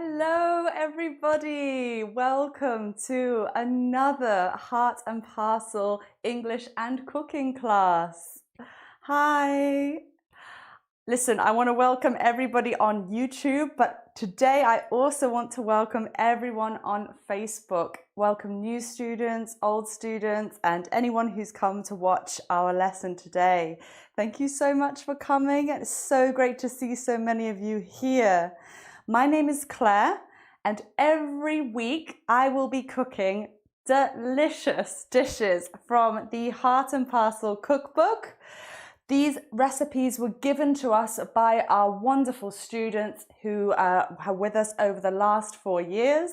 Hello everybody, welcome to another Heart and Parcel English and cooking class. Hi. Listen, I want to welcome everybody on YouTube, but today I also want to welcome everyone on Facebook. Welcome new students, old students, and anyone who's come to watch our lesson today. Thank you so much for coming. It's so great to see so many of you here. My name is Claire, and every week I will be cooking delicious dishes from the Heart and Parcel cookbook. These recipes were given to us by our wonderful students who are with us over the last 4 years,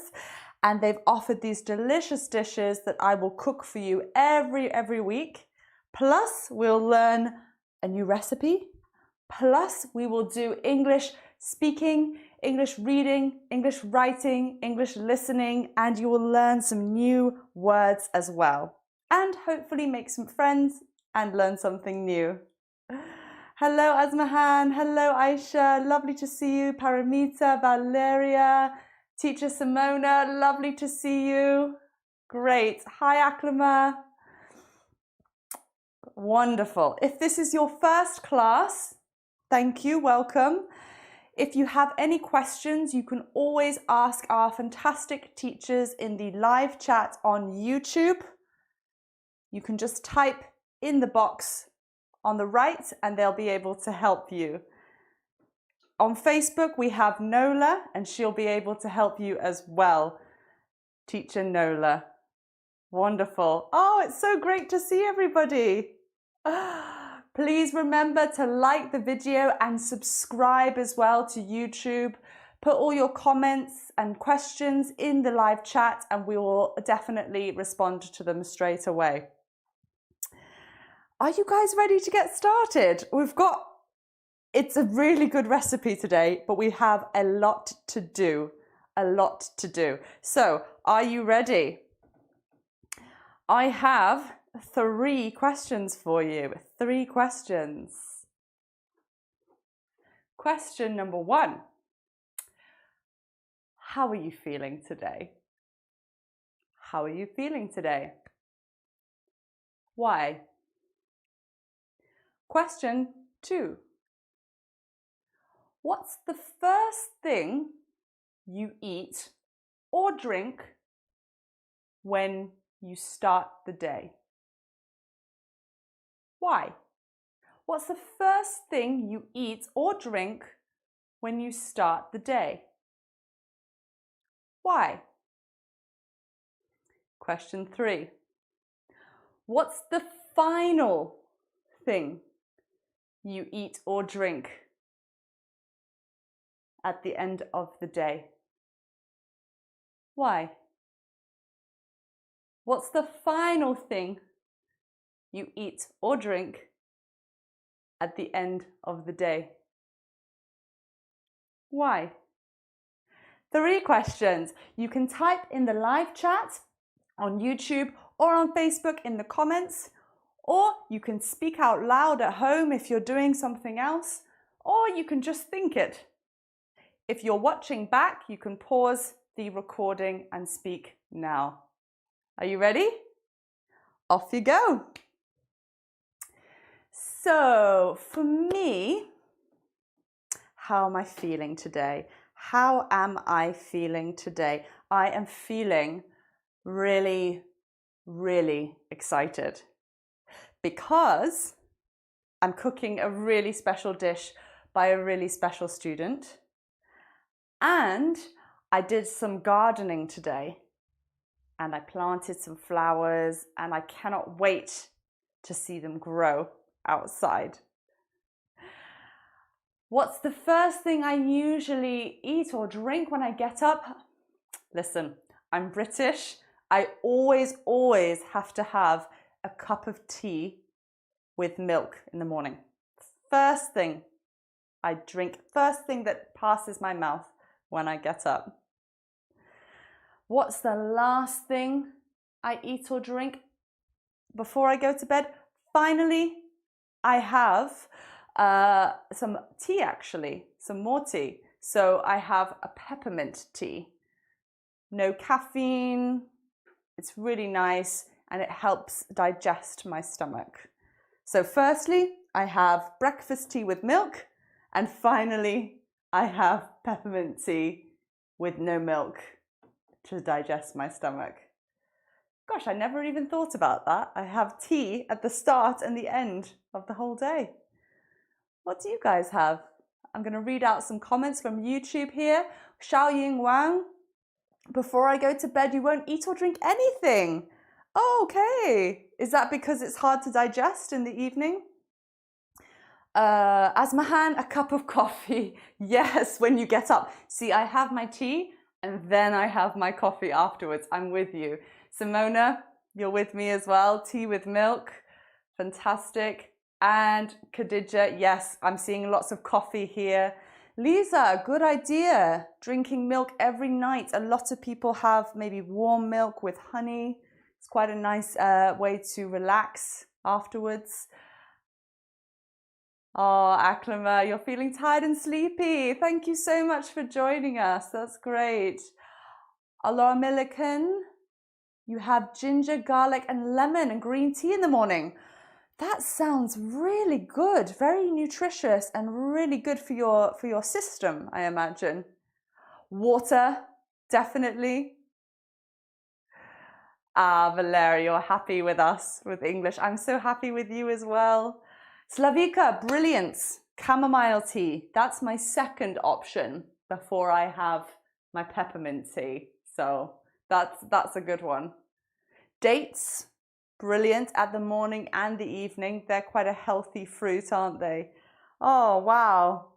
and they've offered these delicious dishes that I will cook for you every week. Plus, we'll learn a new recipe. Plus, we will do English speaking, English reading, English writing, English listening, and you will learn some new words as well. And hopefully make some friends and learn something new. Hello Asmahan, hello Aisha, lovely to see you. Paramita, Valeria, Teacher Simona, lovely to see you. Great. Hi Aklama. Wonderful. If this is your first class, thank you, welcome. If you have any questions, you can always ask our fantastic teachers in the live chat on YouTube. You can just type in the box on the right and they'll be able to help you. On Facebook, we have Nola and she'll be able to help you as well. Teacher Nola. Wonderful. Oh, it's so great to see everybody. Please remember to like the video and subscribe as well to YouTube. Put all your comments and questions in the live chat and we will definitely respond to them straight away. Are you guys ready to get started? It's a really good recipe today, but we have a lot to do. So, are you ready? I have 3 questions for you. 3 questions. Question number 1. How are you feeling today? How are you feeling today? Why? Question 2. What's the first thing you eat or drink when you start the day? Why? What's the first thing you eat or drink when you start the day? Why? Question 3. What's the final thing you eat or drink at the end of the day? Why? What's the final thing you eat or drink at the end of the day? Why? 3 questions. You can type in the live chat on YouTube or on Facebook in the comments, or you can speak out loud at home if you're doing something else, or you can just think it. If you're watching back, you can pause the recording and speak now. Are you ready? Off you go. So, for me, how am I feeling today? How am I feeling today? I am feeling really excited because I'm cooking a really special dish by a really special student, and I did some gardening today and I planted some flowers and I cannot wait to see them grow outside. What's the first thing I usually eat or drink when I get up? Listen, I'm British. I always have to have a cup of tea with milk in the morning. First thing I drink, first thing that passes my mouth when I get up. What's the last thing I eat or drink before I go to bed? Finally, I have some tea actually, some more tea. So I have a peppermint tea. No caffeine. It's really nice and it helps digest my stomach. So firstly, I have breakfast tea with milk, and finally, I have peppermint tea with no milk to digest my stomach. Gosh, I never even thought about that. I have tea at the start and the end of the whole day. What do you guys have? I'm going to read out some comments from YouTube here. Xiao Ying Wang, before I go to bed, you won't eat or drink anything. Oh, okay. Is that because it's hard to digest in the evening? Asmahan, a cup of coffee. Yes, when you get up. See, I have my tea and then I have my coffee afterwards. I'm with you. Simona, you're with me as well. Tea with milk. Fantastic. And Khadija, yes, I'm seeing lots of coffee here. Lisa, good idea. Drinking milk every night. A lot of people have maybe warm milk with honey. It's quite a nice way to relax afterwards. Oh, Aklama, you're feeling tired and sleepy. Thank you so much for joining us. That's great. Allah Milliken, you have ginger, garlic, and lemon and green tea in the morning. That sounds really good, very nutritious and really good for your system, I imagine. Water, definitely. Ah, Valeria, you're happy with us with English. I'm so happy with you as well. Slavika, brilliant. Chamomile tea. That's my second option before I have my peppermint tea. So that's a good one. Dates, brilliant at the morning and the evening. They're quite a healthy fruit, aren't they? Oh, wow.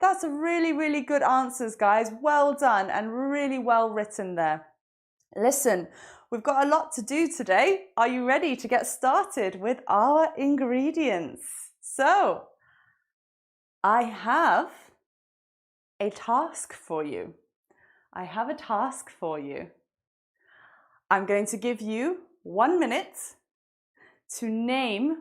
That's really, really good answers, guys. Well done and really well written there. Listen, we've got a lot to do today. Are you ready to get started with our ingredients? So, I have a task for you. I'm going to give you 1 minute to name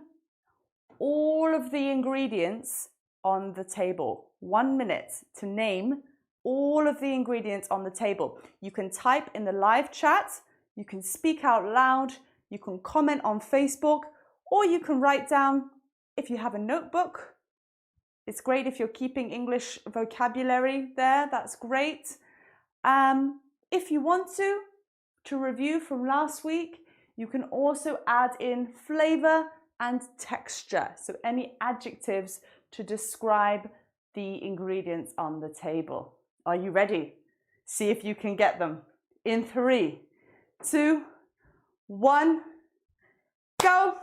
all of the ingredients on the table. 1 minute to name all of the ingredients on the table. You can type in the live chat, you can speak out loud, you can comment on Facebook, or you can write down if you have a notebook. It's great if you're keeping English vocabulary there, that's great. If you want to review from last week, you can also add in flavor and texture. So any adjectives to describe the ingredients on the table. Are you ready? See if you can get them. In 3, 2, 1, go!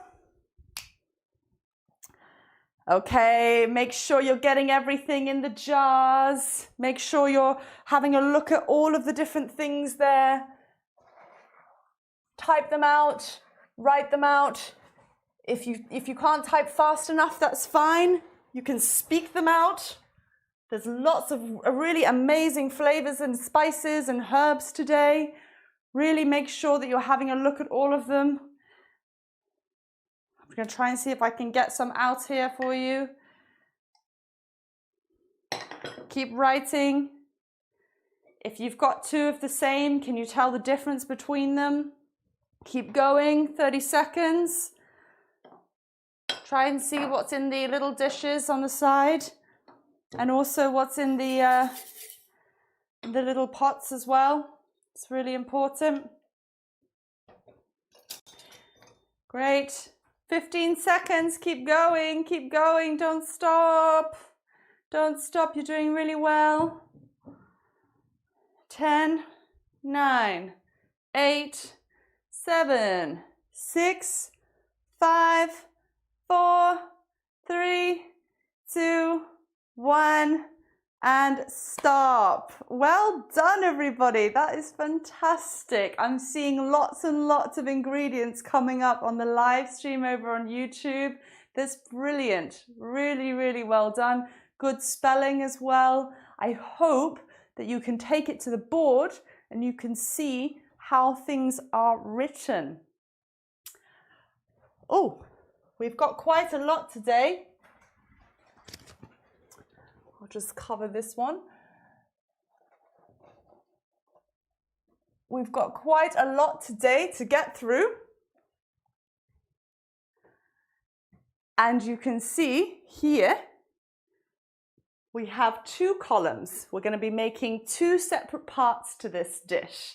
Okay, make sure you're getting everything in the jars. Make sure you're having a look at all of the different things there. Type them out, write them out. If you can't type fast enough, that's fine. You can speak them out. There's lots of really amazing flavors and spices and herbs today. Really make sure that you're having a look at all of them. I'm going to try and see if I can get some out here for you. Keep writing. If you've got 2 of the same, can you tell the difference between them? Keep going, 30 seconds. Try and see what's in the little dishes on the side. And also what's in the little pots as well. It's really important. Great. 15 seconds. Keep going. Keep going. Don't stop. Don't stop. You're doing really well. 10, 9, 8, 7, 6, 5, 4, 3, 2, 1, and stop. Well done, everybody. That is fantastic. I'm seeing lots and lots of ingredients coming up on the live stream over on YouTube. That's brilliant. Really, really well done. Good spelling as well. I hope that you can take it to the board and you can see how things are written. Oh, we've got quite a lot today. I'll just cover this one. We've got quite a lot today to get through. And you can see here, we have two columns. We're going to be making two separate parts to this dish.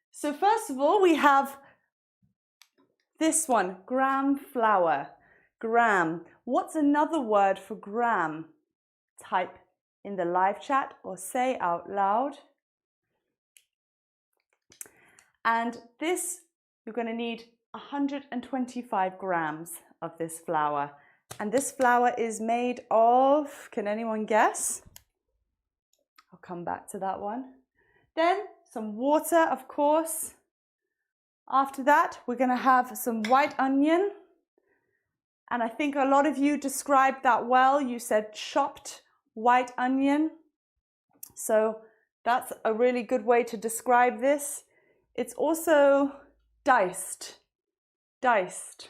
So first of all, we have this one, gram flour. Gram. What's another word for gram? Type in the live chat or say out loud. And this, you're going to need 125 grams of this flour. And this flour is made of, can anyone guess? I'll come back to that one. Then some water, of course. After that, we're going to have some white onion. And I think a lot of you described that well. You said chopped white onion. So that's a really good way to describe this. It's also diced. Diced.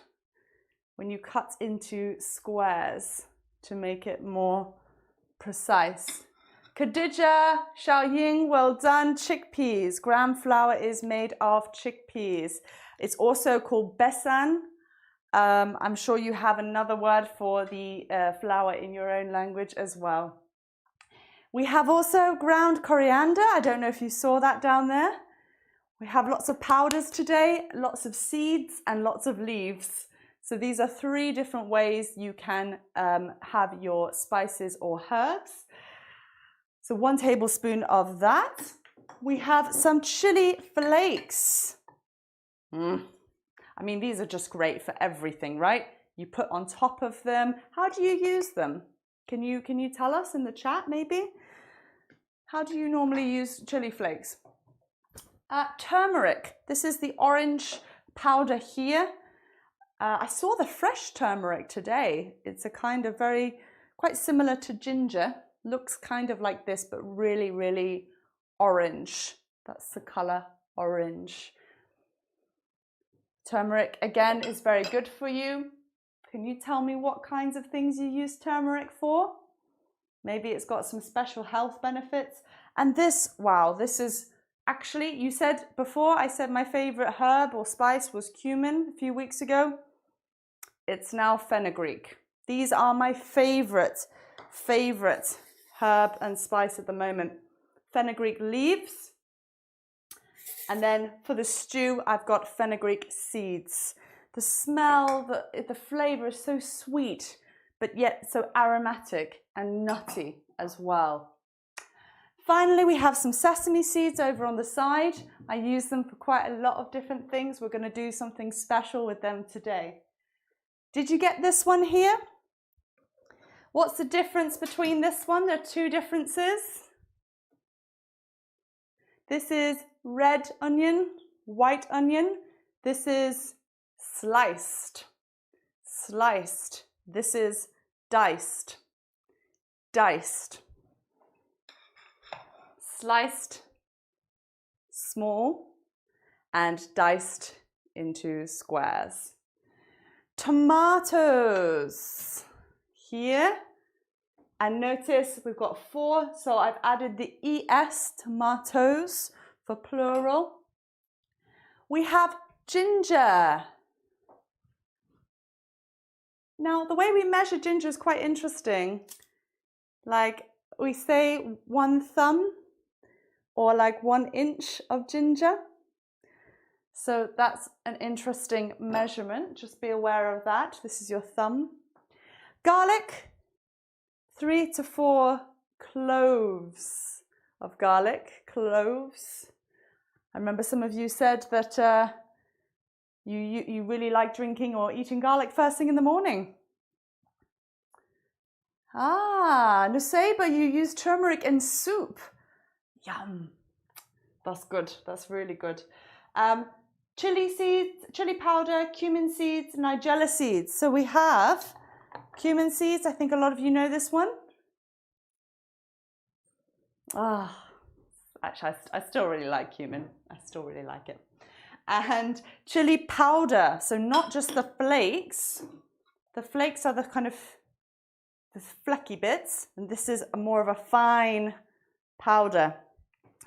When you cut into squares to make it more precise. Khadija, Xiaoying, well done. Chickpeas. Gram flour is made of chickpeas. It's also called besan. I'm sure you have another word for the flour in your own language as well. We have also ground coriander. I don't know if you saw that down there. We have lots of powders today, lots of seeds and lots of leaves. So these are three different ways you can have your spices or herbs. So 1 tablespoon of that. We have some chili flakes. I mean, these are just great for everything, right? You put on top of them. How do you use them? Can you tell us in the chat maybe? How do you normally use chili flakes? Turmeric. This is the orange powder here. I saw the fresh turmeric today. It's a kind of quite similar to ginger. Looks kind of like this, but really, really orange. That's the color orange. Turmeric, again, is very good for you. Can you tell me what kinds of things you use turmeric for? Maybe it's got some special health benefits. And this, wow, this is actually, you said before, I said my favorite herb or spice was cumin a few weeks ago. It's now fenugreek. These are my favorite herb and spice at the moment. Fenugreek leaves. And then for the stew, I've got fenugreek seeds. The smell, the flavor is so sweet, but yet so aromatic and nutty as well. Finally, we have some sesame seeds over on the side. I use them for quite a lot of different things. We're going to do something special with them today. Did you get this one here? What's the difference between this one? There are two differences. This is red onion, white onion. This is sliced, sliced. This is diced, diced. Sliced small and diced into squares. Tomatoes here, and notice we've got 4, so I've added the ES, tomatoes, for plural. We have ginger. Now, the way we measure ginger is quite interesting. Like, we say 1 thumb or like 1 inch of ginger. So that's an interesting measurement. Just be aware of that. This is your thumb. Garlic, 3 to 4 cloves of garlic. Cloves. I remember some of you said that you really like drinking or eating garlic first thing in the morning. Nusaiba, you use turmeric in soup. Yum. That's good. That's really good. Chili seeds, chili powder, cumin seeds, Nigella seeds. So we have cumin seeds. I think a lot of you know this one. Actually, I still really like cumin. I still really like it. And chili powder. So not just the flakes. The flakes are the kind of the flecky bits, and this is more of a fine powder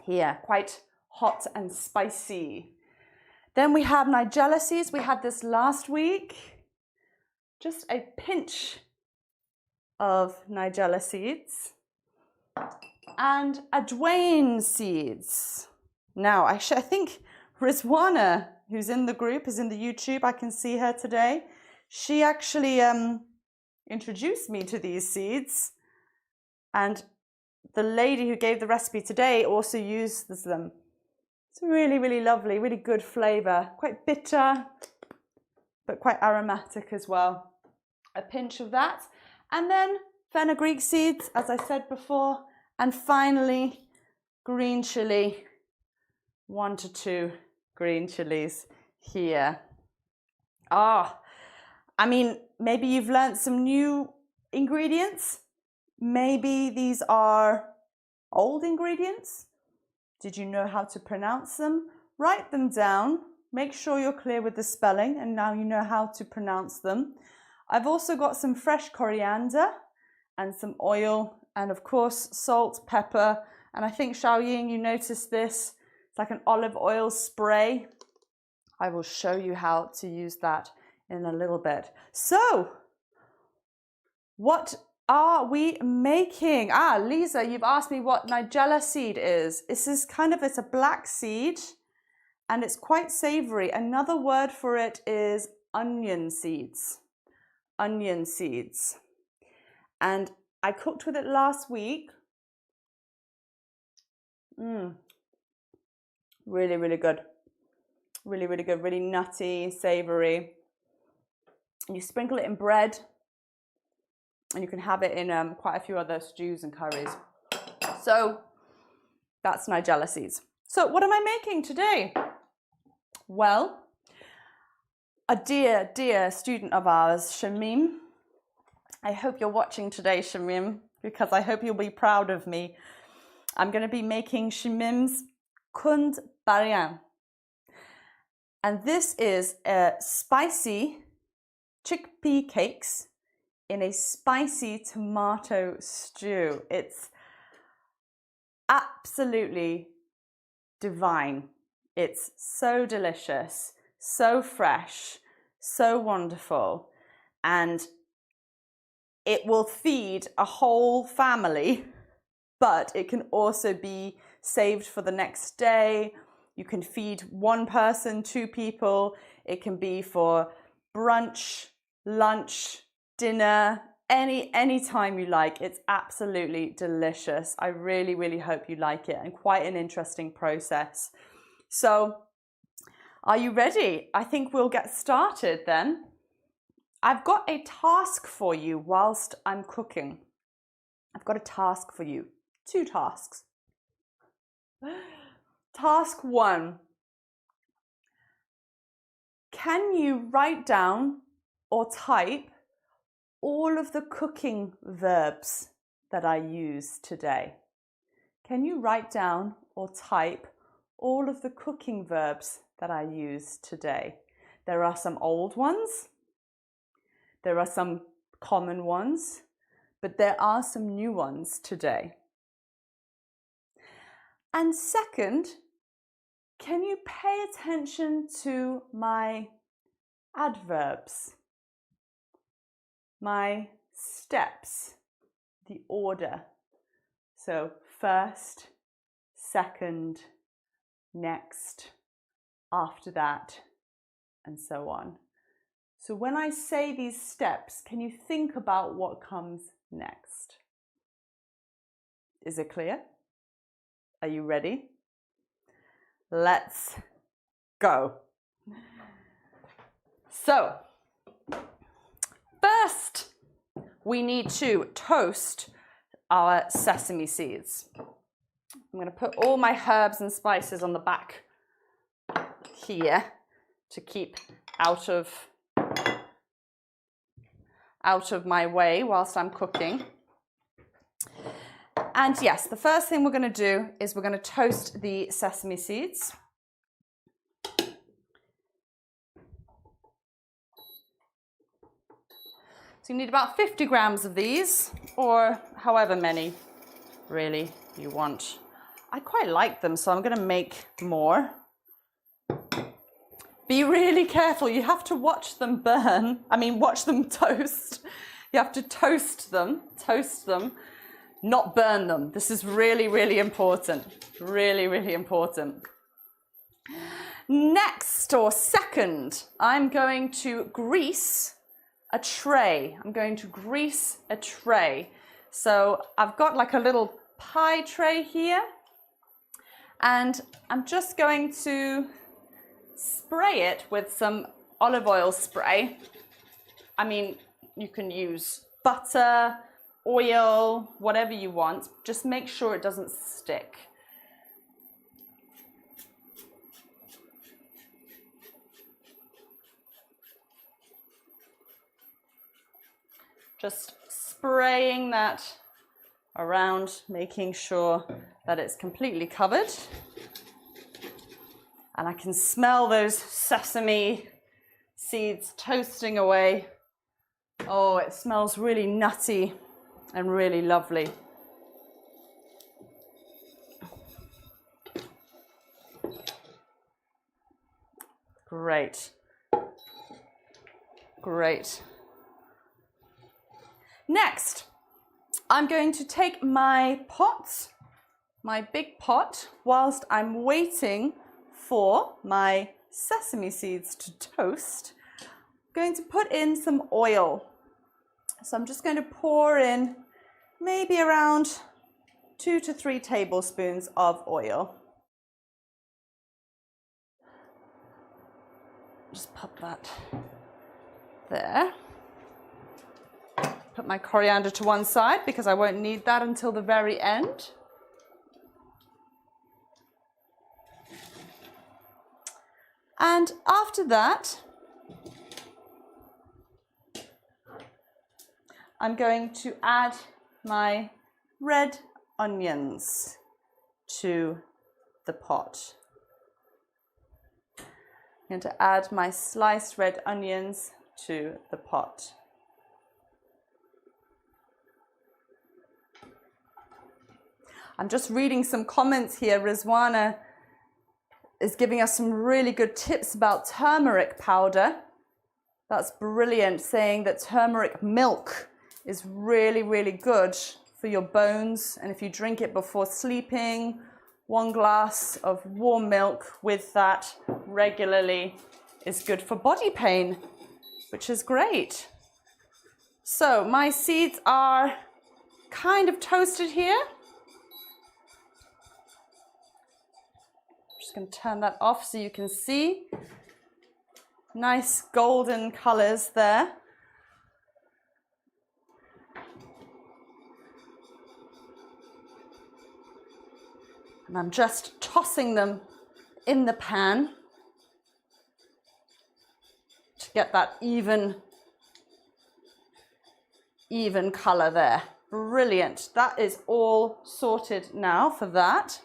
here, quite hot and spicy. Then we have Nigella seeds. We had this last week. Just a pinch of Nigella seeds and Adwain seeds. Now, I think Rizwana, who's in the group, is in the YouTube. I can see her today. She actually introduced me to these seeds, and the lady who gave the recipe today also uses them. It's really, really lovely, really good flavor, quite bitter, but quite aromatic as well. A pinch of that, and then fenugreek seeds, as I said before, and finally green chili, 1 to 2 green chilies here. I mean, maybe you've learned some new ingredients. Maybe these are old ingredients. Did you know how to pronounce them? Write them down. Make sure you're clear with the spelling, and now you know how to pronounce them. I've also got some fresh coriander and some oil, and of course salt, pepper, and I think Xiaoying, you noticed this. It's like an olive oil spray. I will show you how to use that in a little bit. So, what are we making? Lisa, you've asked me what Nigella seed is. This is it's a black seed, and it's quite savory. Another word for it is onion seeds. Onion seeds. And I cooked with it last week. Really, really good. Really, really good. Really nutty, savory. And you sprinkle it in bread, and you can have it in quite a few other stews and curries. So that's Nigella seeds. So what am I making today? Well, a dear, dear student of ours, Shamim. I hope you're watching today, Shamim, because I hope you'll be proud of me. I'm going to be making Shamim's kund barian. And this is a spicy chickpea cakes in a spicy tomato stew. It's absolutely divine. It's so delicious, so fresh, so wonderful, and it will feed a whole family, but it can also be saved for the next day. You can feed one person, 2 people. It can be for brunch, lunch, dinner, any time you like. It's absolutely delicious. I really, really hope you like it, and quite an interesting process. So, are you ready? I think we'll get started then. I've got a task for you whilst I'm cooking. I've got a task for you. 2 tasks. Task 1. Can you write down or type all of the cooking verbs that I use today? Can you write down or type all of the cooking verbs that I use today? There are some old ones. There are some common ones, but there are some new ones today. And second, can you pay attention to my adverbs, my steps, the order? So first, second, next, after that, and so on. So when I say these steps, can you think about what comes next? Is it clear? Are you ready? Let's go. So, first, we need to toast our sesame seeds. I'm going to put all my herbs and spices on the back here to keep out of my way whilst I'm cooking. And yes, the first thing we're going to do is we're going to toast the sesame seeds. So you need about 50 grams of these. or however many really you want. I quite like them, so I'm going to make more. Be really careful. You have to watch them burn. I mean, watch them toast. You have to toast them, not burn them. This is really, really important. Really, really important. Next, or second, I'm going to grease a tray. I'm going to grease a tray. So I've got like a little pie tray here, and I'm just going to spray it with some olive oil spray. I mean, you can use butter, oil, whatever you want. Just make sure it doesn't stick. Just spraying that around, making sure that it's completely covered. And I can smell those sesame seeds toasting away. Oh, it smells really nutty and really lovely. Great. Great. Next, I'm going to take my pot, my big pot, whilst I'm waiting for my sesame seeds to toast. I'm going to put in some oil. So I'm just going to pour in maybe around 2 to 3 tablespoons of oil. Just pop that there. Put my coriander to one side because I won't need that until the very end. And after that, I'm going to add my red onions to the pot. I'm going to add my sliced red onions to the pot. I'm just reading some comments here. Rizwana is giving us some really good tips about turmeric powder. That's brilliant, saying that turmeric milk is really, really good for your bones. And if you drink it before sleeping, 1 glass of warm milk with that regularly is good for body pain, which is great. So my seeds are kind of toasted here. Just going to turn that off so you can see. Nice golden colors there. And I'm just tossing them in the pan to get that even color there. Brilliant. That is all sorted now for that.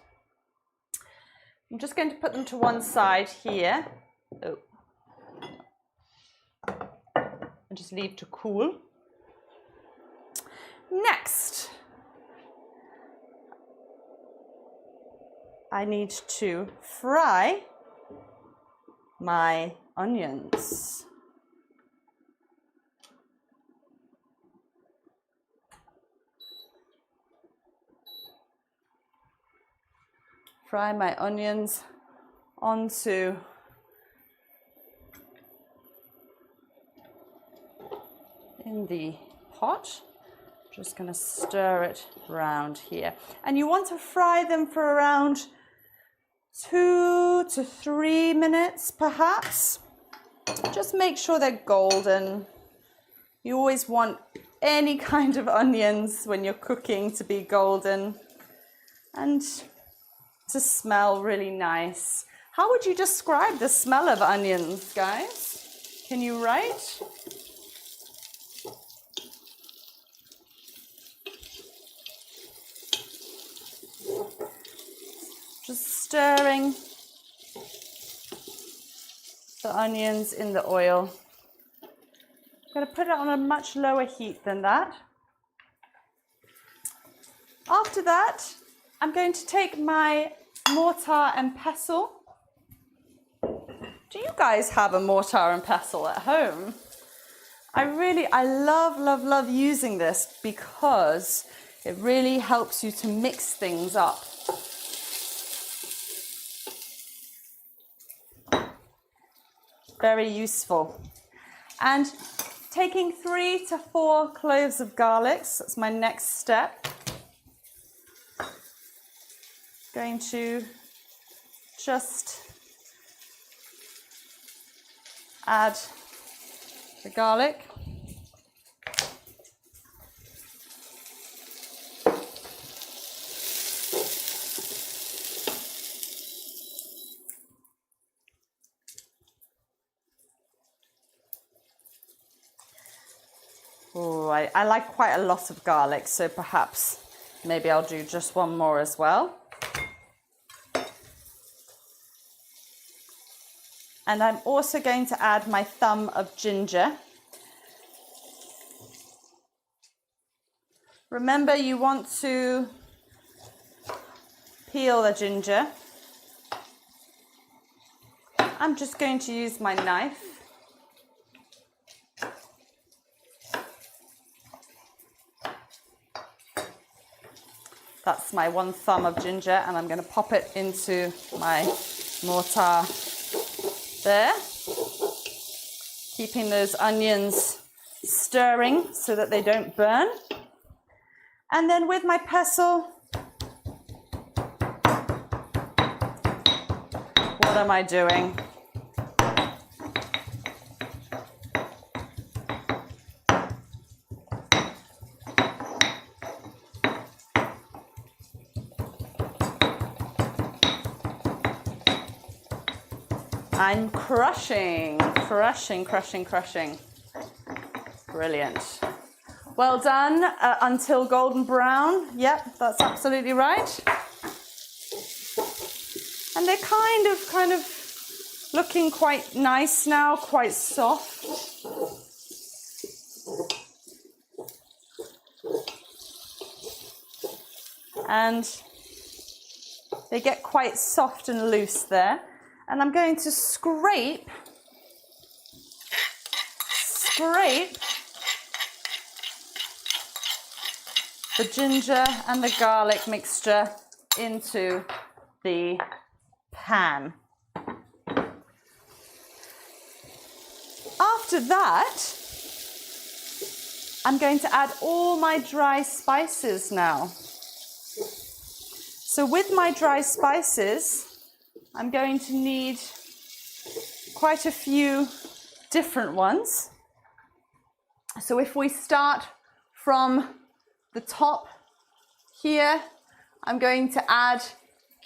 I'm just going to put them to one side here. Oh. And just leave to cool. Next, I need to fry my onions. Fry my onions onto in the pot. Just going to stir it around here. And you want to fry them for around 2 to 3 minutes perhaps. Just make sure they're golden. You always want any kind of onions when you're cooking to be golden and to smell really nice. How would you describe the smell of onions, guys? Can you write? Just stirring the onions in the oil. I'm going to put it on a much lower heat than that. After that, I'm going to take my mortar and pestle. Do you guys have a mortar and pestle at home? I love using this because it really helps you to mix things up. Very useful. And taking 3 to 4 cloves of garlic, so that's my next step. Going to just add the garlic. Oh, I like quite a lot of garlic, so perhaps maybe I'll do just one more as well. And I'm also going to add my thumb of ginger. Remember, you want to peel the ginger. I'm just going to use my knife. That's my 1 thumb of ginger, and I'm going to pop it into my mortar there, keeping those onions stirring so that they don't burn. And then with my pestle, what am I doing? I'm crushing. Brilliant. Well done, until golden brown. Yep, that's absolutely right. And they're kind of looking quite nice now, quite soft. And they get quite soft and loose there. And I'm going to scrape the ginger and the garlic mixture into the pan. After that, I'm going to add all my dry spices now. So with my dry spices, I'm going to need quite a few different ones. So if we start from the top here, I'm going to add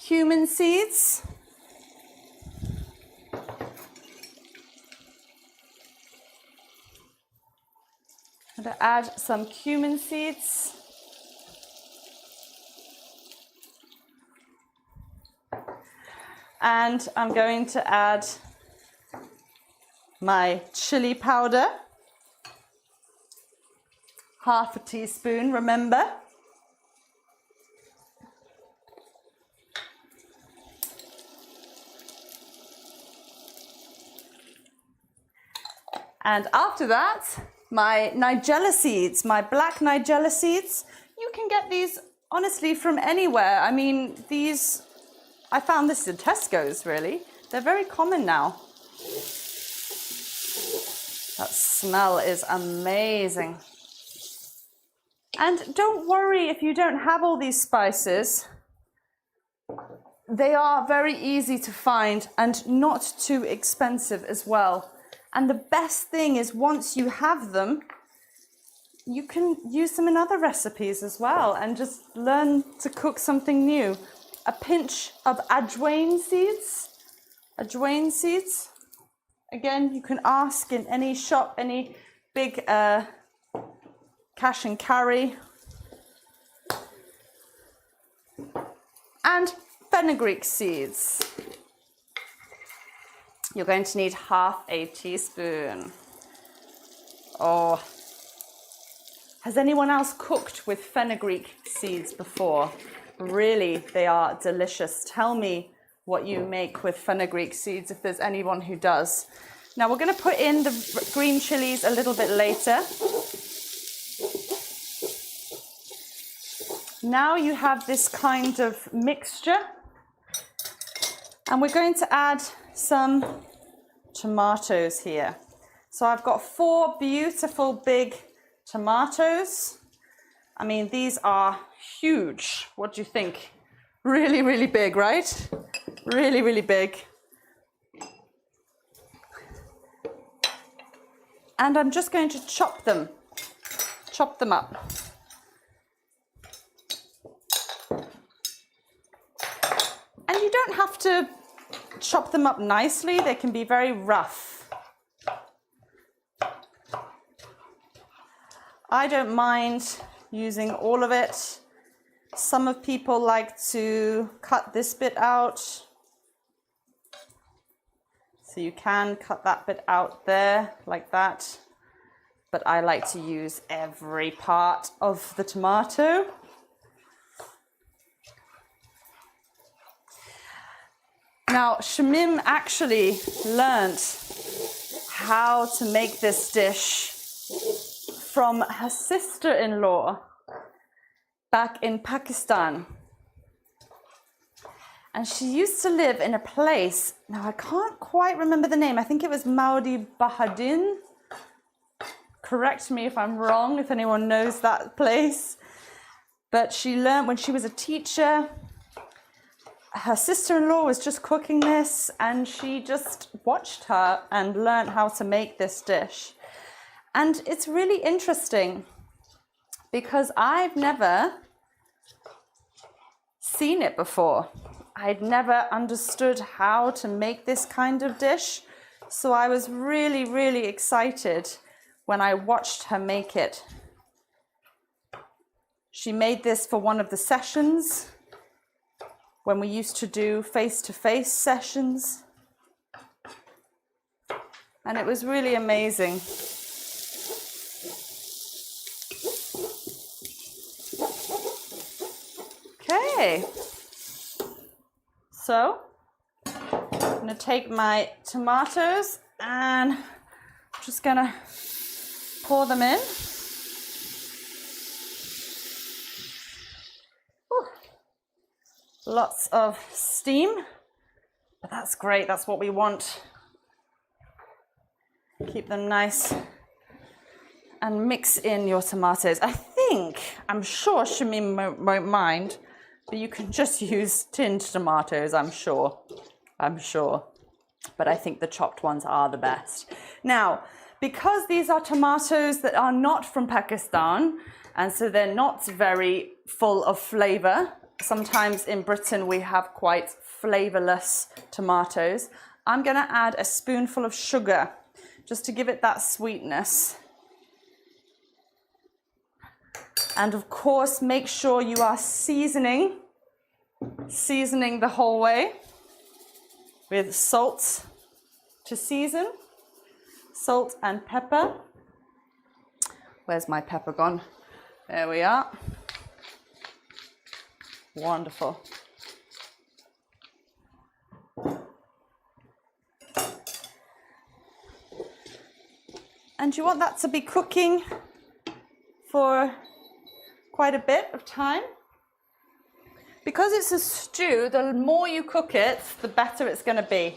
cumin seeds. I'm going to add some cumin seeds. And I'm going to add my chili powder, half a teaspoon, remember. And after that, my Nigella seeds, my black Nigella seeds. You can get these honestly from anywhere. I mean, I found this in Tesco's, really. They're very common now. That smell is amazing. And don't worry if you don't have all these spices. They are very easy to find and not too expensive as well. And the best thing is, once you have them, you can use them in other recipes as well and just learn to cook something new. A pinch of ajwain seeds. Ajwain seeds. Again, you can ask in any shop, any big cash and carry. And fenugreek seeds. You're going to need half a teaspoon. Oh, Has anyone else cooked with fenugreek seeds before? Really, they are delicious. Tell me what you make with fenugreek seeds if there's anyone who does. Now we're going to put in the green chilies a little bit later. Now you have this kind of mixture, and we're going to add some tomatoes here. So I've got 4 beautiful big tomatoes. I mean, these are huge. What do you think? Really, really big, right? Really, really big. And I'm just going to chop them up. And you don't have to chop them up nicely. They can be very rough. I don't mind using all of it. Some of people like to cut this bit out. So you can cut that bit out there like that. But I like to use every part of the tomato. Now, Shamim actually learned how to make this dish from her sister-in-law back in Pakistan. And she used to live in a place, now I can't quite remember the name, I think it was Maudi Bahadin. Correct me if I'm wrong, if anyone knows that place. But she learned when she was a teacher, her sister-in-law was just cooking this, and she just watched her and learned how to make this dish. And it's really interesting because I've never seen it before. I'd never understood how to make this kind of dish. So I was really, really excited when I watched her make it. She made this for one of the sessions when we used to do face-to-face sessions. And it was really amazing. Okay, so I'm going to take my tomatoes and I'm just going to pour them in. Ooh, lots of steam, but that's great, that's what we want. Keep them nice and mix in your tomatoes. I'm sure Shamim won't mind, but you can just use tinned tomatoes, I'm sure. But I think the chopped ones are the best. Now, because these are tomatoes that are not from Pakistan, and so they're not very full of flavor, sometimes in Britain we have quite flavorless tomatoes, I'm gonna add a spoonful of sugar just to give it that sweetness. And of course, make sure you are seasoning the whole way with salt to season, salt and pepper. Where's my pepper gone? There we are. Wonderful. And you want that to be cooking for quite a bit of time. Because it's a stew, the more you cook it, the better it's going to be.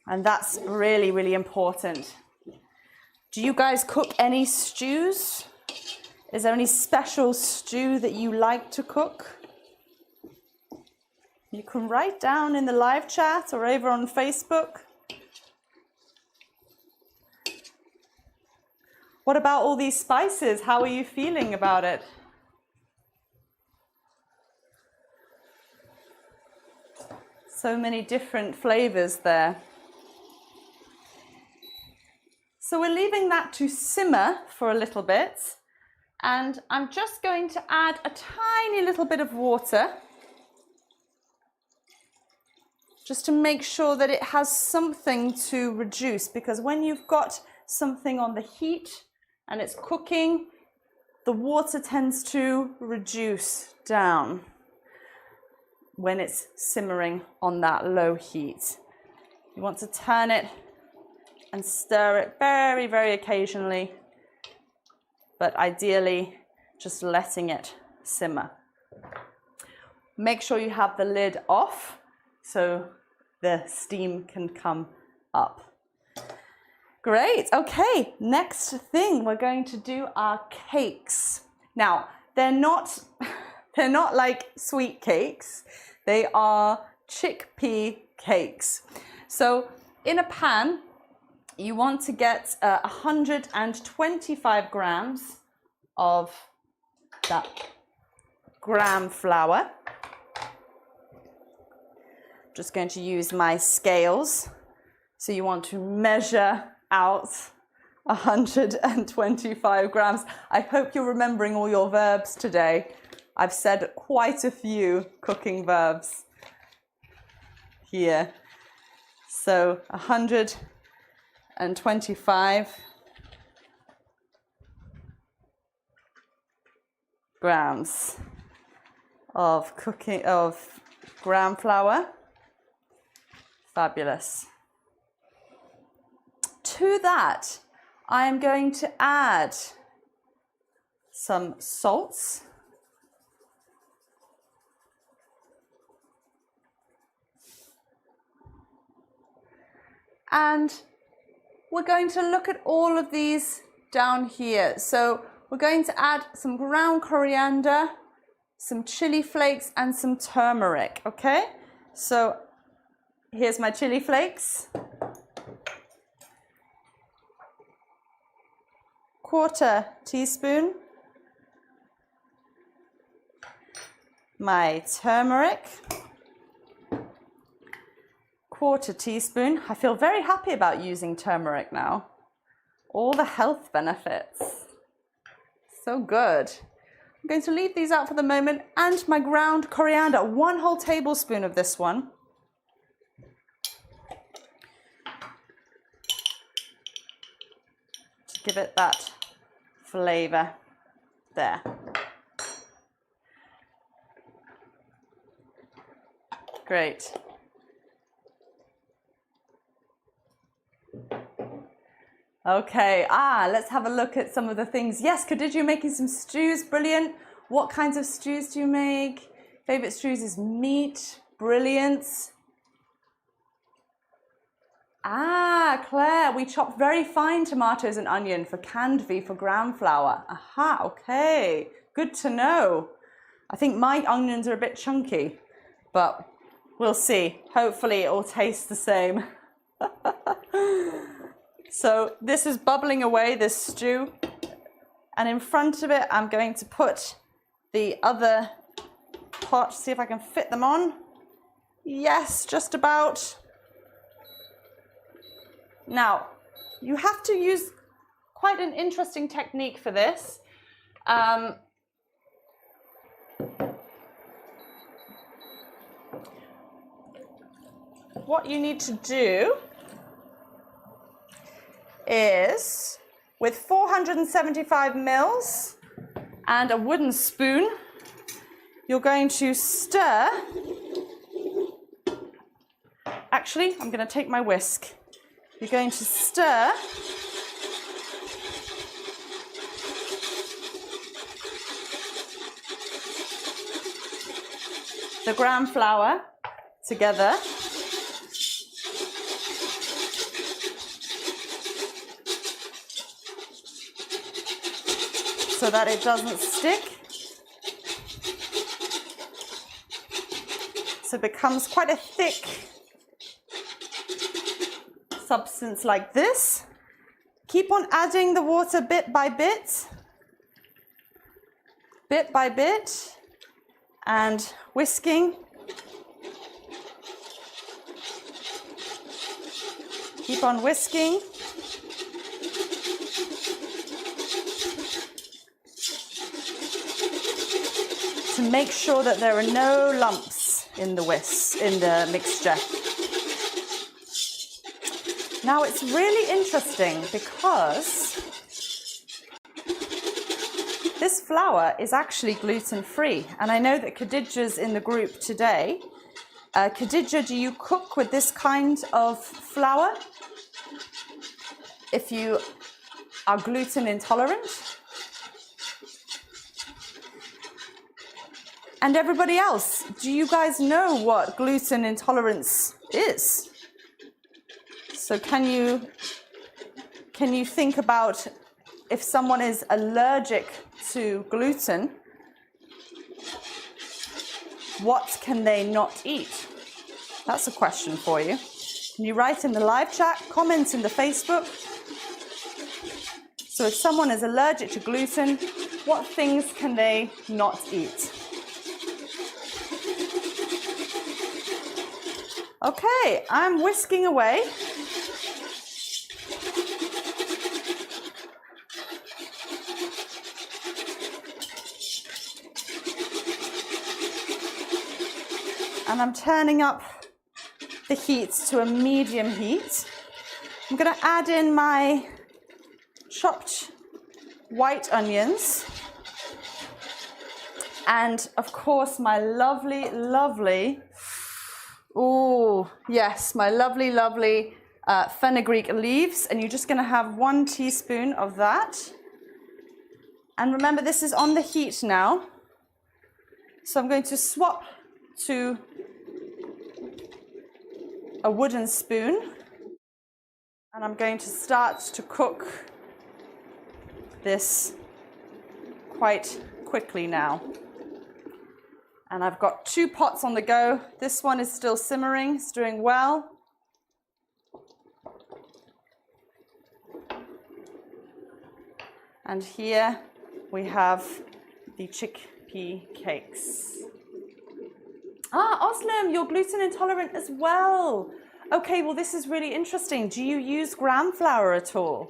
And that's really, really important. Do you guys cook any stews? Is there any special stew that you like to cook? You can write down in the live chat or over on Facebook. What about all these spices? How are you feeling about it? So many different flavors there. So we're leaving that to simmer for a little bit. And I'm just going to add a tiny little bit of water. just to make sure that it has something to reduce, because when you've got something on the heat and it's cooking, the water tends to reduce down when it's simmering on that low heat. You want to turn it and stir it very, very occasionally, but ideally just letting it simmer. Make sure you have the lid off so the steam can come up. Great, okay, next thing we're going to do are cakes. Now, they're not like sweet cakes, they are chickpea cakes. So in a pan, you want to get 125 grams of that gram flour. Just going to use my scales. So you want to measure out 125 grams. I hope you're remembering all your verbs today. I've said quite a few cooking verbs here. So 125 grams of gram flour. Fabulous. To that, I am going to add some salts. And we're going to look at all of these down here. So we're going to add some ground coriander, some chili flakes, and some turmeric, okay? So here's my chili flakes. 1/4 teaspoon. My turmeric. 1/4 teaspoon. I feel very happy about using turmeric now. All the health benefits. So good. I'm going to leave these out for the moment. And my ground coriander, 1 whole tablespoon of this one. To give it that flavor there. Great. Okay, let's have a look at some of the things. Yes, Khadija, making some stews, brilliant. What kinds of stews do you make? Favorite stews is meat, brilliant. Claire, we chop very fine tomatoes and onion for canned V for gram flour. Aha, okay, good to know. I think my onions are a bit chunky, but we'll see. Hopefully it will taste the same. So this is bubbling away, this stew. And in front of it, I'm going to put the other pot, see if I can fit them on. Yes, just about. Now, you have to use quite an interesting technique for this. What you need to do is, with 475 mils and a wooden spoon, you're going to stir. Actually, I'm going to take my whisk. You're going to stir the gram flour together. So that it doesn't stick. So it becomes quite a thick substance like this. Keep on adding the water bit by bit, and whisking. Keep on whisking. To make sure that there are no lumps in the mixture. Now it's really interesting because this flour is actually gluten-free. And I know that Khadijah's in the group today. Khadijah, do you cook with this kind of flour if you are gluten intolerant? And everybody else, do you guys know what gluten intolerance is? So can you think about if someone is allergic to gluten, what can they not eat? That's a question for you. Can you write in the live chat, comment in the Facebook? So if someone is allergic to gluten, what things can they not eat? Okay, I'm whisking away. And I'm turning up the heat to a medium heat. I'm going to add in my chopped white onions. And of course, my lovely, oh yes, my lovely fenugreek leaves. And you're just going to have 1 teaspoon of that. And remember, this is on the heat now. So I'm going to swap to a wooden spoon, and I'm going to start to cook this quite quickly now. And I've got 2 pots on the go. This one is still simmering, it's doing well. And here we have the chickpea cakes. Ah, Oslam, you're gluten intolerant as well. Okay, well, this is really interesting. Do you use gram flour at all?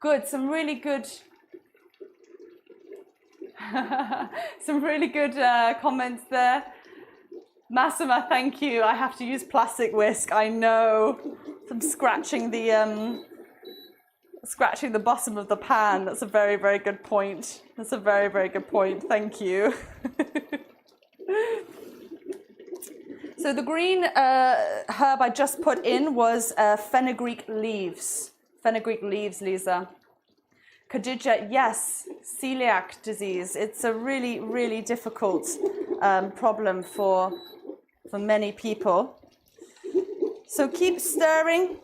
Good, some really good comments there. Massima, thank you. I have to use plastic whisk. I know. I'm scratching the bottom of the pan. That's a very good point. That's a very good point. Thank you. So the green herb I just put in was fenugreek leaves. Fenugreek leaves, Lisa. Khadija, yes, celiac disease. It's a really difficult problem for many people. So keep stirring.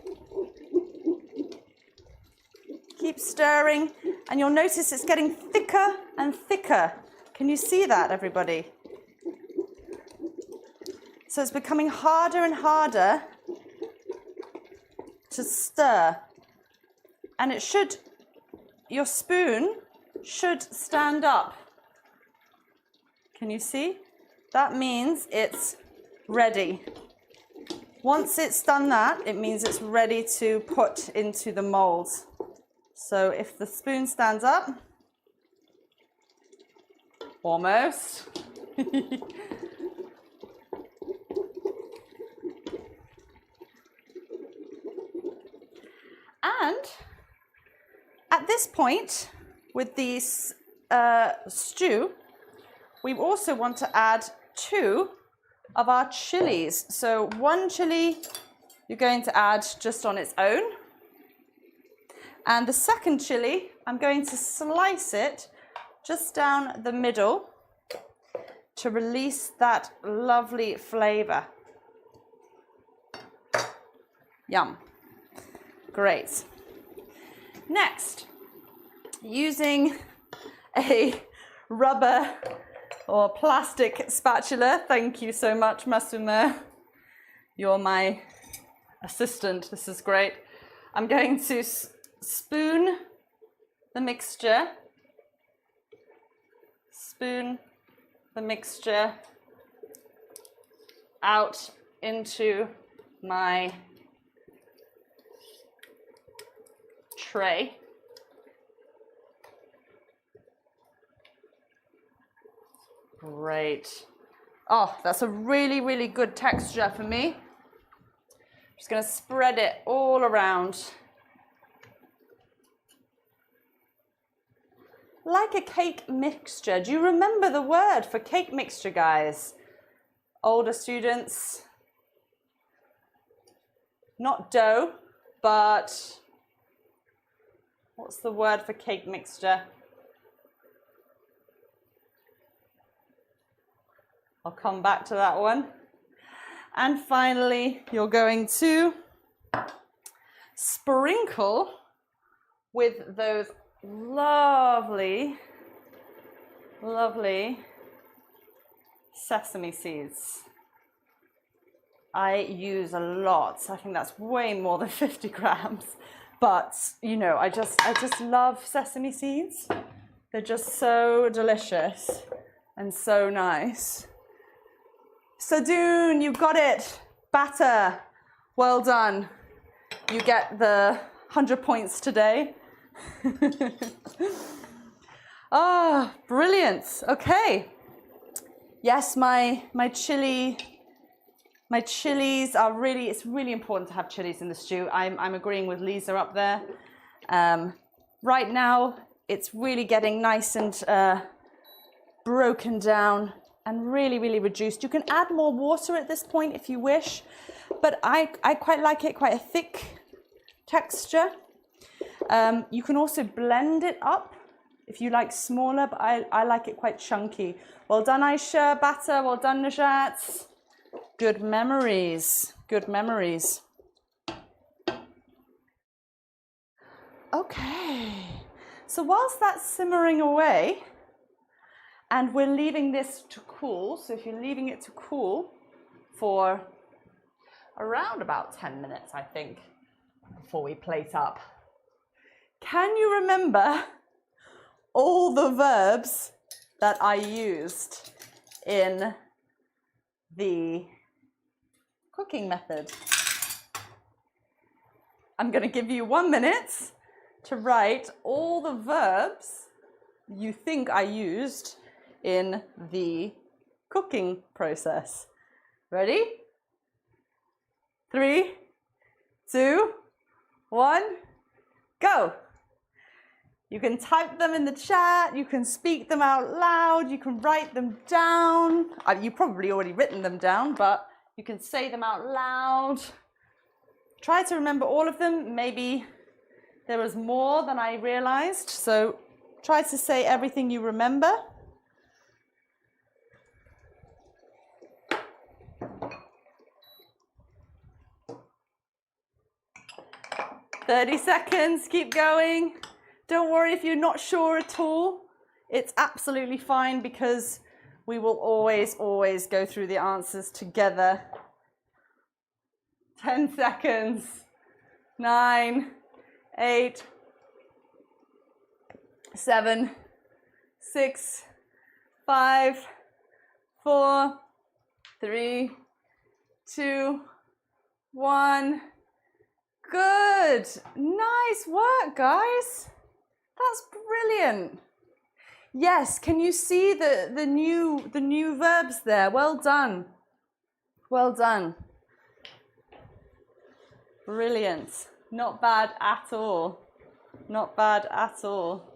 Keep stirring, and you'll notice it's getting thicker and thicker. Can you see that, everybody? So it's becoming harder and harder to stir. And it should, your spoon should stand up. Can you see? That means it's ready. Once it's done that, it means it's ready to put into the mold. So if the spoon stands up, almost. And at this point, with this stew, we also want to add 2 of our chilies. So 1 chili you're going to add just on its own. And the second chili, I'm going to slice it just down the middle to release that lovely flavor. Yum. Great. Next, using a rubber or plastic spatula. Thank you so much, Masume. You're my assistant. This is great. I'm going to spoon the mixture. Spoon the mixture out into my tray. Great. Oh, that's a really good texture for me. Just going to spread it all around. Like a cake mixture. Do you remember the word for cake mixture, guys? Older students? Not dough, but what's the word for cake mixture? I'll come back to that one. And finally, you're going to sprinkle with those lovely, lovely sesame seeds. I use a lot. I think that's way more than 50 grams. But, you know, I just love sesame seeds. They're just so delicious and so nice. So Dune, you got it. Batter. Well done. You get the 100 points today. Ah, brilliant. Okay. Yes, my chilies are really, it's really important to have chilies in the stew. I'm agreeing with Lisa up there. Right now, it's really getting nice and broken down and really, really reduced. You can add more water at this point if you wish, but I quite like it, quite a thick texture. You can also blend it up if you like smaller, but I like it quite chunky. Well done, Aisha, Batter. Well done, Najat. Good memories, good memories. Okay, so whilst that's simmering away, and we're leaving this to cool, so if you're leaving it to cool for around about 10 minutes, I think, before we plate up. Can you remember all the verbs that I used in the cooking method? I'm going to give you 1 minute to write all the verbs you think I used in the cooking process. Ready? 3, 2, 1, go. You can type them in the chat, you can speak them out loud, you can write them down. You've probably already written them down, but you can say them out loud. Try to remember all of them. Maybe there was more than I realized, so try to say everything you remember. "30 seconds, keep going. Don't worry if you're not sure at all. It's absolutely fine because we will always go through the answers together. 10 seconds. 9, 8, 7, 6, 5, 4, 3, 2, 1. Good. Nice work, guys. That's brilliant. Yes, can you see the new verbs there? Well done. Well done. Brilliant. Not bad at all. Not bad at all.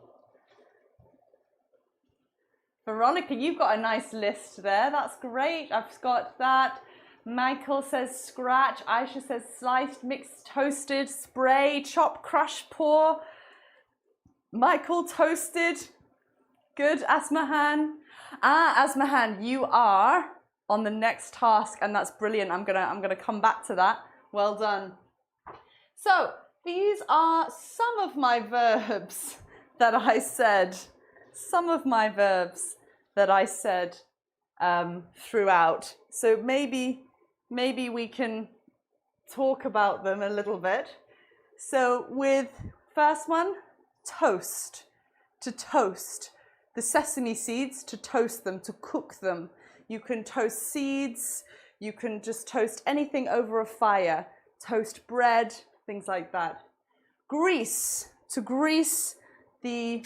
Veronica, you've got a nice list there. That's great. I've got that. Michael says scratch. Aisha says sliced, mixed, toasted, spray, chop, crush, pour. Michael, toasted. Good. Asmahan. Asmahan, you are on the next task, and that's brilliant. I'm gonna come back to that. Well done. So these are some of my verbs that I said. Some of my verbs that I said throughout. So maybe we can talk about them a little bit. So with first one, toast. To toast. The sesame seeds, to toast them, to cook them. You can toast seeds. You can just toast anything over a fire. Toast bread, things like that. Grease. To grease the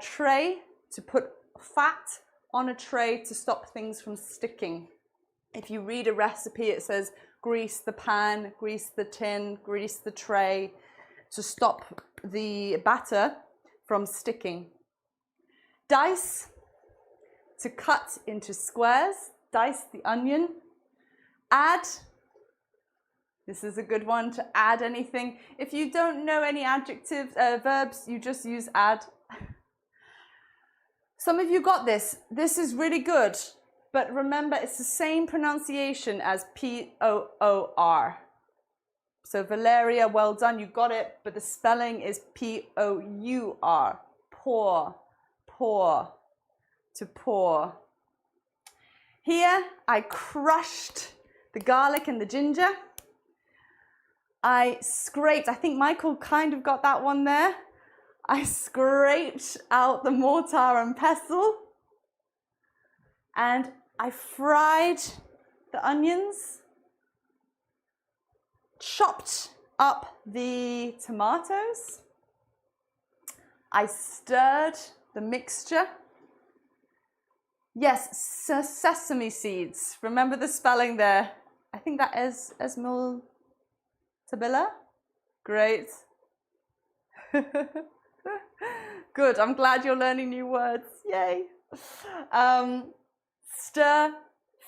tray, to put fat on a tray to stop things from sticking. If you read a recipe, it says grease the pan, grease the tin, grease the tray to stop the batter from sticking. Dice, to cut into squares. Dice the onion. Add, this is a good one to add anything. If you don't know any adjectives, verbs, you just use add. Some of you got this. This is really good. But remember, it's the same pronunciation as P-O-O-R. So Valeria, well done, you got it. But the spelling is P-O-U-R. Pour, pour, to pour. Here, I crushed the garlic and the ginger. I scraped, I think Michael kind of got that one there. I scraped out the mortar and pestle. And I fried the onions, chopped up the tomatoes. I stirred the mixture. Yes, sesame seeds. Remember the spelling there. I think that is Esmul Tabilla. Great. Good, I'm glad you're learning new words. Yay. Stir,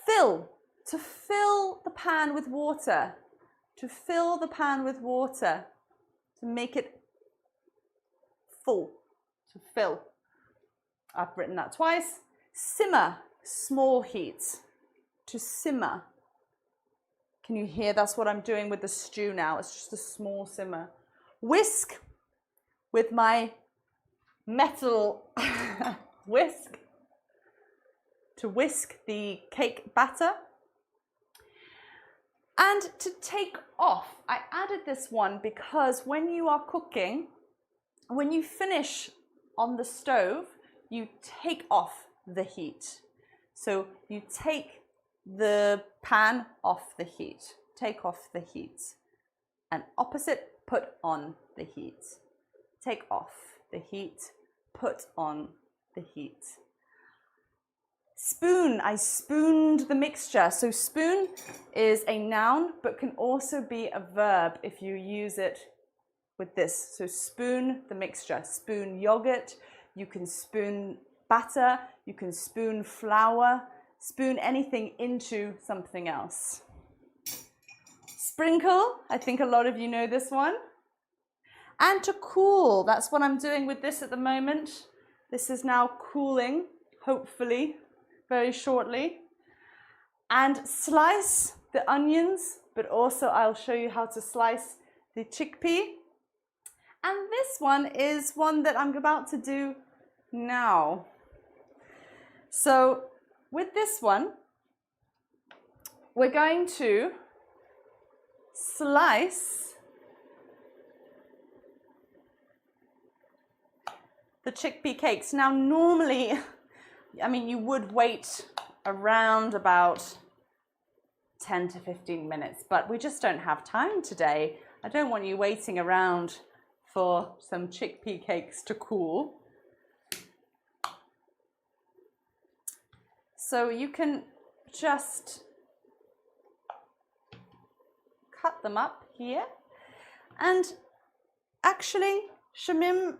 fill. To fill the pan with water. To fill the pan with water. To make it full. To fill. I've written that twice. Simmer, small heat. To simmer. Can you hear? That's what I'm doing with the stew now. It's just a small simmer. Whisk with my metal whisk. To whisk the cake batter. And to take off. I added this one because when you are cooking, when you finish on the stove, you take off the heat. So you take the pan off the heat. Take off the heat. And opposite, put on the heat. Take off the heat, put on the heat. Spoon, I spooned the mixture. So spoon is a noun, but can also be a verb if you use it with this. So spoon the mixture, spoon yogurt, you can spoon batter, you can spoon flour, spoon anything into something else. Sprinkle, I think a lot of you know this one. And to cool, that's what I'm doing with this at the moment. This is now cooling, hopefully, very shortly. And slice the onions, but also I'll show you how to slice the chickpea. And this one is one that I'm about to do now. So with this one, we're going to slice the chickpea cakes. Now normally, I mean, you would wait around about 10 to 15 minutes, but we just don't have time today. I don't want you waiting around for some chickpea cakes to cool. So you can just cut them up here. And actually, Shamim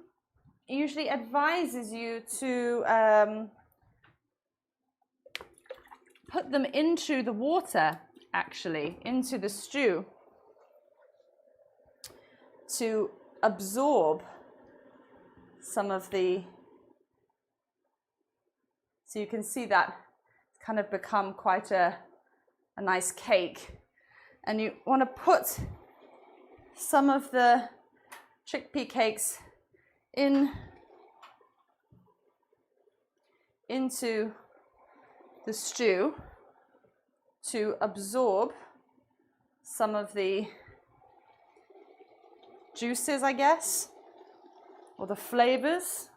usually advises you to put them into the water, actually, into the stew, to absorb some of the, so you can see that it's kind of become quite a nice cake. And you want to put some of the chickpea cakes into the stew to absorb some of the juices, I guess, or the flavors,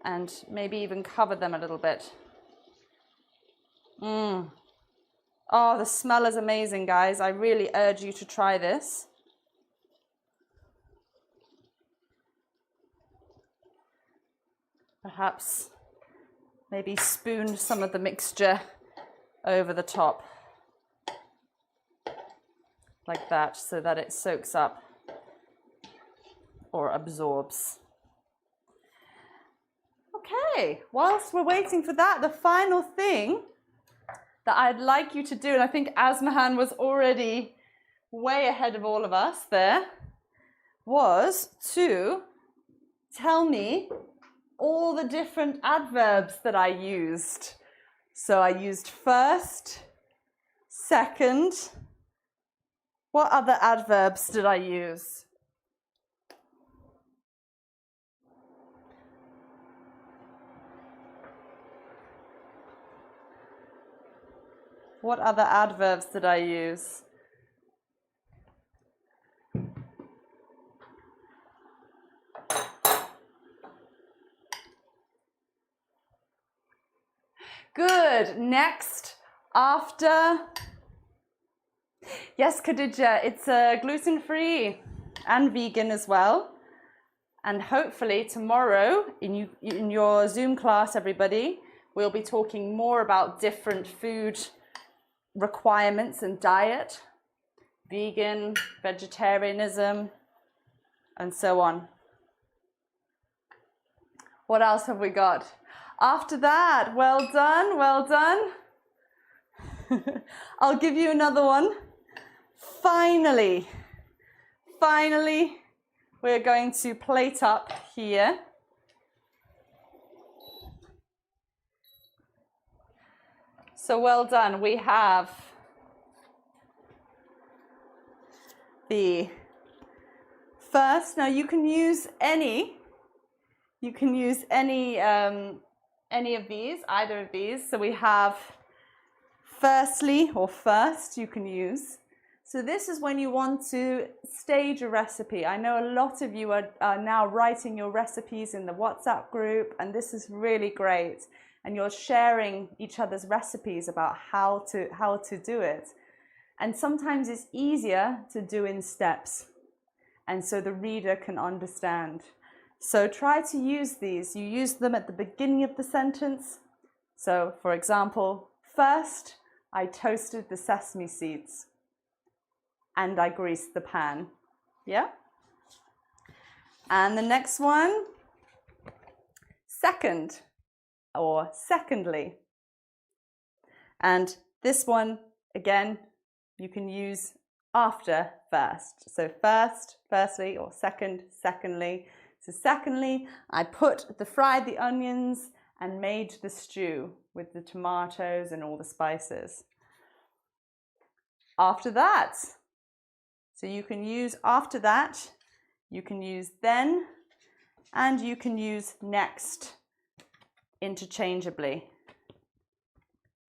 and maybe even cover them a little bit. Oh, the smell is amazing, guys. I really urge you to try this. Perhaps maybe spoon some of the mixture over the top like that so that it soaks up or absorbs. Okay, whilst we're waiting for that, the final thing that I'd like you to do, and I think Asmahan was already way ahead of all of us there, was to tell me all the different adverbs that I used. So I used first, second. What other adverbs did I use? What other adverbs did I use? Good. Next, after. Yes, Khadija, it's gluten-free and vegan as well. And hopefully tomorrow in your Zoom class, everybody, we'll be talking more about different food requirements and diet, vegan, vegetarianism, and so on. What else have we got? After that, well done, well done. I'll give you another one. Finally, we're going to plate up here. So well done. We have the first. Now you can use any. You can use any of these, either of these. So we have firstly or first you can use. So this is when you want to stage a recipe. I know a lot of you are now writing your recipes in the WhatsApp group, and this is really great. And you're sharing each other's recipes about how to do it. And sometimes it's easier to do in steps, and so the reader can understand. So try to use these. You use them at the beginning of the sentence. So for example, first I toasted the sesame seeds and I greased the pan. Yeah? And the next one, second or secondly. And this one, again, you can use after first. So first, firstly, or second, secondly. So secondly, I fried the onions and made the stew with the tomatoes and all the spices. After that, so you can use after that, you can use then, and you can use next interchangeably.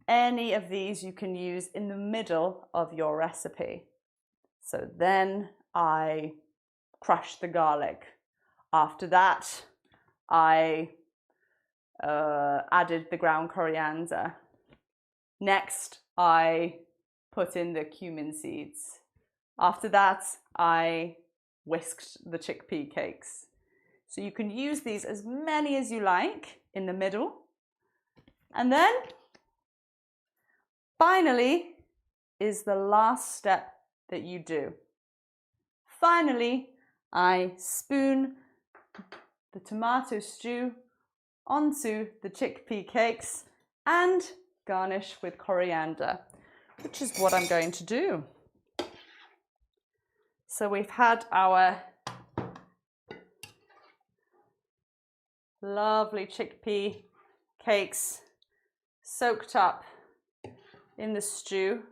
Any of these you can use in the middle of your recipe. So then I crushed the garlic. After that, I added the ground coriander. Next, I put in the cumin seeds. After that, I whisked the chickpea cakes. So you can use these as many as you like in the middle. And then, finally, is the last step that you do. Finally, I spoon the tomato stew onto the chickpea cakes and garnish with coriander, which is what I'm going to do. So we've had our lovely chickpea cakes soaked up in the stew.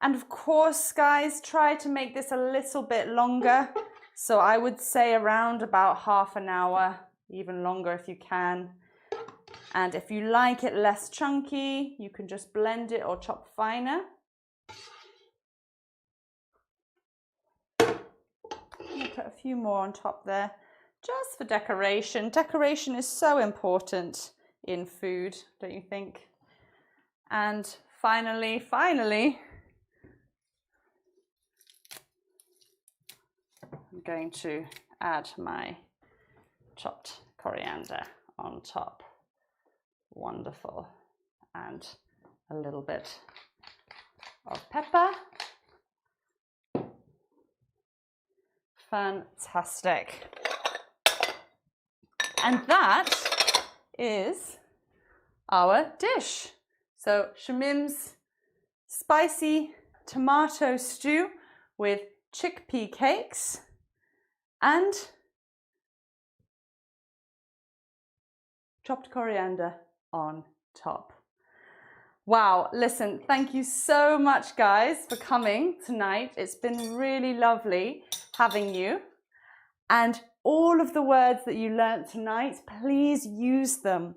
And of course, guys, try to make this a little bit longer. So I would say around about half an hour, even longer if you can. And if you like it less chunky, you can just blend it or chop finer. Put a few more on top there, just for decoration. Decoration is so important in food, don't you think? And finally, I'm going to add my chopped coriander on top. Wonderful. And a little bit of pepper. Fantastic. And that is our dish. So Shamim's spicy tomato stew with chickpea cakes and chopped coriander on top. Wow, listen, thank you so much guys for coming tonight. It's been really lovely having you. And all of the words that you learnt tonight, please use them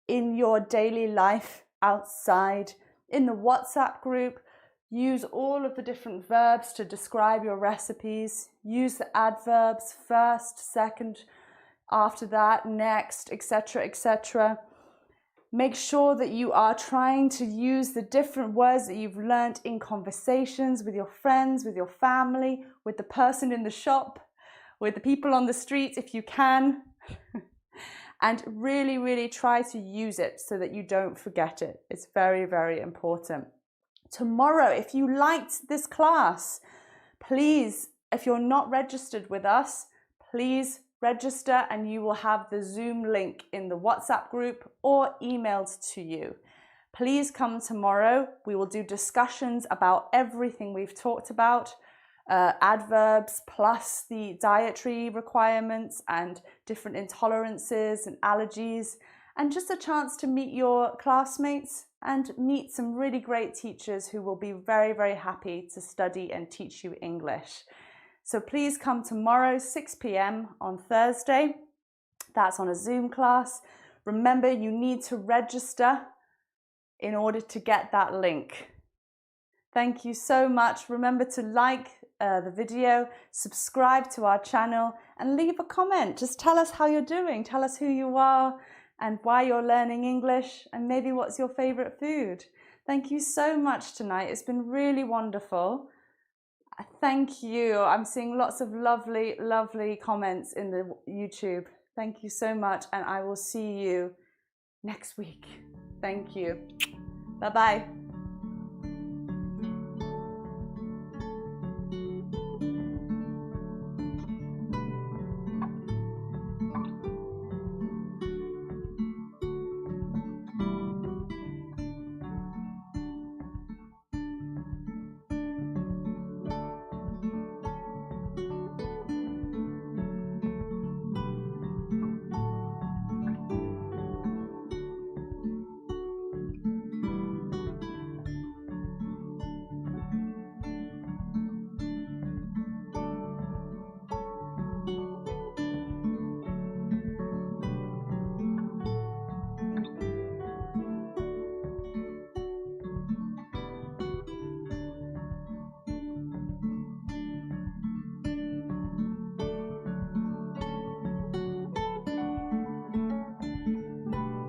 in your daily life outside, in the WhatsApp group. Use all of the different verbs to describe your recipes. Use the adverbs first, second, after that, next, etc., etc. Make sure that you are trying to use the different words that you've learnt in conversations with your friends, with your family, with the person in the shop, with the people on the street if you can. And really, really try to use it so that you don't forget it. It's very, very important. Tomorrow, if you liked this class, please, if you're not registered with us, please register and you will have the Zoom link in the WhatsApp group or emailed to you. Please come tomorrow. We will do discussions about everything we've talked about, adverbs plus the dietary requirements and different intolerances and allergies, and just a chance to meet your classmates and meet some really great teachers who will be very, very happy to study and teach you English. So please come tomorrow, 6 p.m. on Thursday. That's on a Zoom class. Remember, you need to register in order to get that link. Thank you so much. Remember to like the video, subscribe to our channel and leave a comment. Just tell us how you're doing. Tell us who you are and why you're learning English and maybe what's your favorite food. Thank you so much tonight. It's been really wonderful. Thank you. I'm seeing lots of lovely, lovely comments in the YouTube. Thank you so much and I will see you next week. Thank you. Bye-bye.